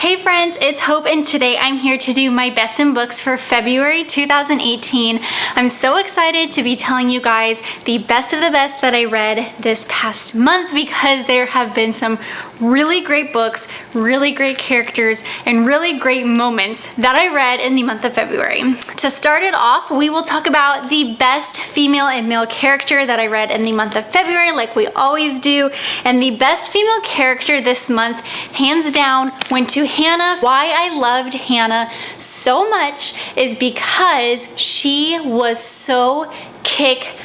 Hey friends, it's Hope and today I'm here to do my best in books for February 2018. I'm so excited to be telling you guys the best of the best that I read this past month because there have been some really great books, really great characters, and really great moments that I read in the month of February. To start it off, we will talk about the best female and male character that I read in the month of February like we always do. And the best female character this month, hands down, went to Hannah. Why I loved Hannah so much is because she was so kick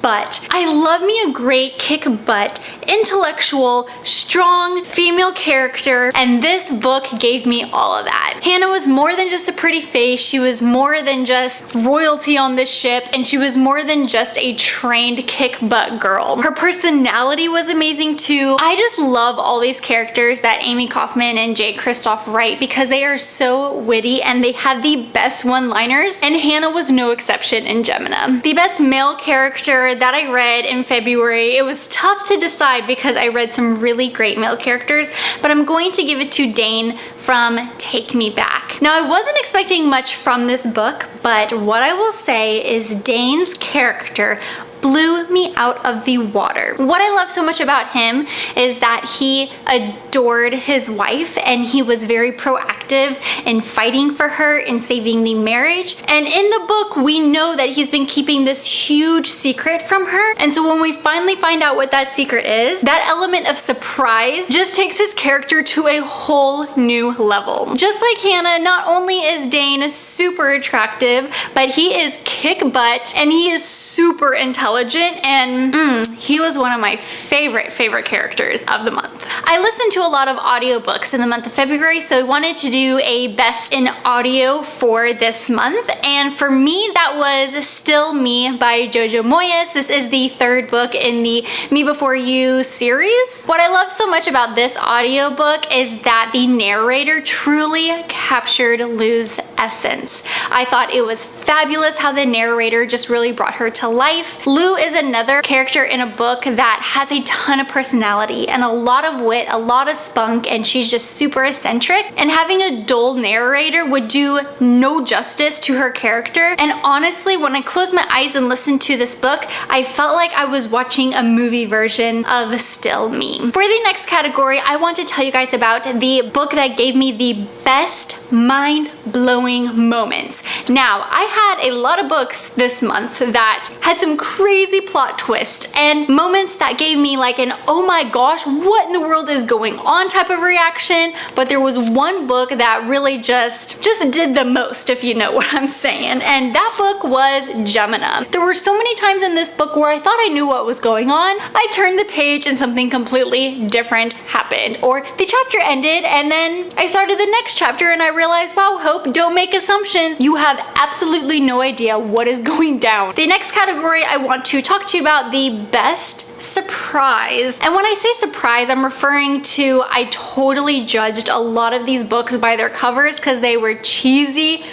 butt. I love me a great kick butt, intellectual, strong female character, and this book gave me all of that. Hannah was more than just a pretty face, she was more than just royalty on this ship, and she was more than just a trained kick butt girl. Her personality was amazing too. I just love all these characters that Amy Kaufman and Jay Kristoff write because they are so witty and they have the best one-liners, and Hannah was no exception in Gemina. The best male character that I read in February, it was tough to decide because I read some really great male characters, but I'm going to give it to Dane from Take Me Back. Now, I wasn't expecting much from this book, but what I will say is Dane's character blew me out of the water. What I love so much about him is that he adored his wife and he was very proactive in fighting for her and saving the marriage. And in the book, we know that he's been keeping this huge secret from her. And so when we finally find out what that secret is, that element of surprise just takes his character to a whole new level. Just like Hannah, not only is Dane super attractive, but he is kick butt and he is super intelligent, and he was one of my favorite characters of the month. I listened to a lot of audiobooks in the month of February, so I wanted to do a best in audio for this month, and for me that was Still Me by Jojo Moyes. This is the third book in the Me Before You series. What I love so much about this audiobook is that the narrator truly captured Lou's essence. I thought it was fabulous how the narrator just really brought her to life. Lou is another character in a book that has a ton of personality and a lot of wit, a lot of spunk, and she's just super eccentric. And having a dull narrator would do no justice to her character. And honestly, when I closed my eyes and listened to this book, I felt like I was watching a movie version of Still Me. For the next category, I want to tell you guys about the book that gave me the best mind-blowing moments. Now, I had a lot of books this month that had some crazy plot twists and moments that gave me like an oh my gosh, what in the world is going on type of reaction, but there was one book that really just did the most, if you know what I'm saying, and that book was Gemina. There were so many times in this book where I thought I knew what was going on. I turned the page and something completely different happened, or the chapter ended and then I started the next chapter and I realized, wow, Hope, don't make assumptions. You have absolutely no idea what is going down. The next category I want to talk to you about the best surprise. And when I say surprise, I'm referring to I totally judged a lot of these books by their covers because they were cheesy,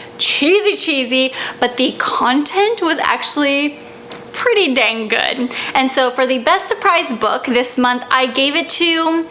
but the content was actually pretty dang good. And so for the best surprise book this month, I gave it to,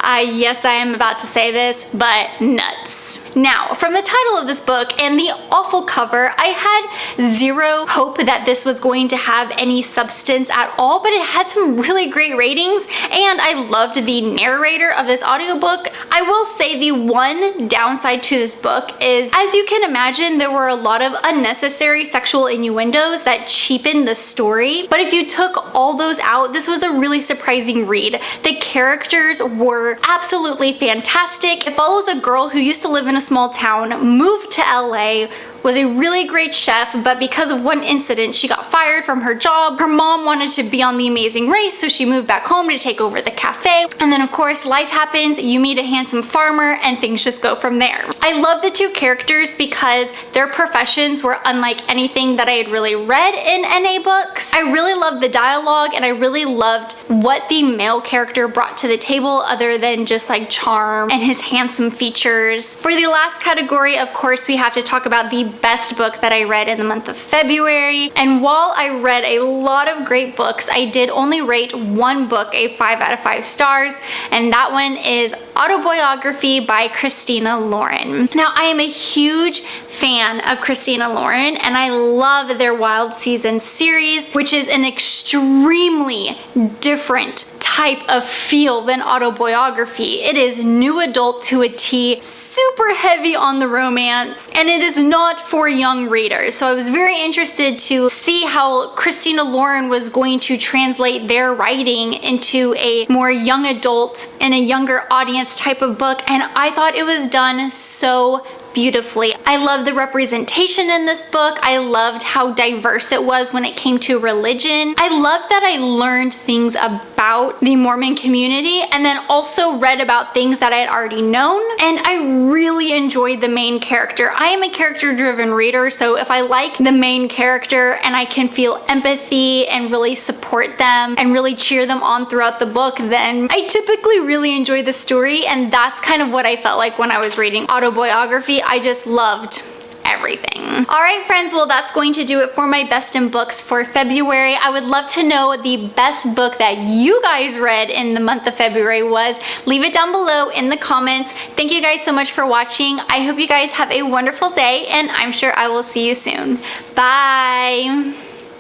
yes, I am about to say this, but nuts. Now, from the title of this book and the awful cover, I had zero hope that this was going to have any substance at all, but it had some really great ratings and I loved the narrator of this audiobook. I will say the one downside to this book is, as you can imagine, there were a lot of unnecessary sexual innuendos that cheapened the story, but if you took all those out, this was a really surprising read. The characters were absolutely fantastic. It follows a girl who used to live in a small town, moved to LA, was a really great chef, but because of one incident, she got fired from her job. Her mom wanted to be on The Amazing Race, so she moved back home to take over the cafe. And then of course, life happens, you meet a handsome farmer, and things just go from there. I love the two characters because their professions were unlike anything that I had really read in NA books. I really loved the dialogue, and I really loved what the male character brought to the table other than just like charm and his handsome features. For the last category, of course, we have to talk about the best book that I read in the month of February. And while I read a lot of great books, I did only rate one book a 5 out of 5 stars, and that one is Autobiography by Christina Lauren. Now, I am a huge fan of Christina Lauren, and I love their Wild Seasons series, which is an extremely different type of feel than autobiography. It is new adult to a T, super heavy on the romance, and it is not for young readers. So I was very interested to see how Christina Lauren was going to translate their writing into a more young adult and a younger audience type of book, and I thought it was done so beautifully. I love the representation in this book. I loved how diverse it was when it came to religion. I loved that I learned things about the Mormon community and then also read about things that I had already known. And I really enjoyed the main character. I am a character-driven reader, so if I like the main character and I can feel empathy and really support them and really cheer them on throughout the book, then I typically really enjoy the story, and that's kind of what I felt like when I was reading Autobiography. I just loved everything. All right, friends, well, that's going to do it for my best in books for February. I would love to know the best book that you guys read in the month of February was. Leave it down below in the comments. Thank you guys so much for watching. I hope you guys have a wonderful day, and I'm sure I will see you soon. Bye.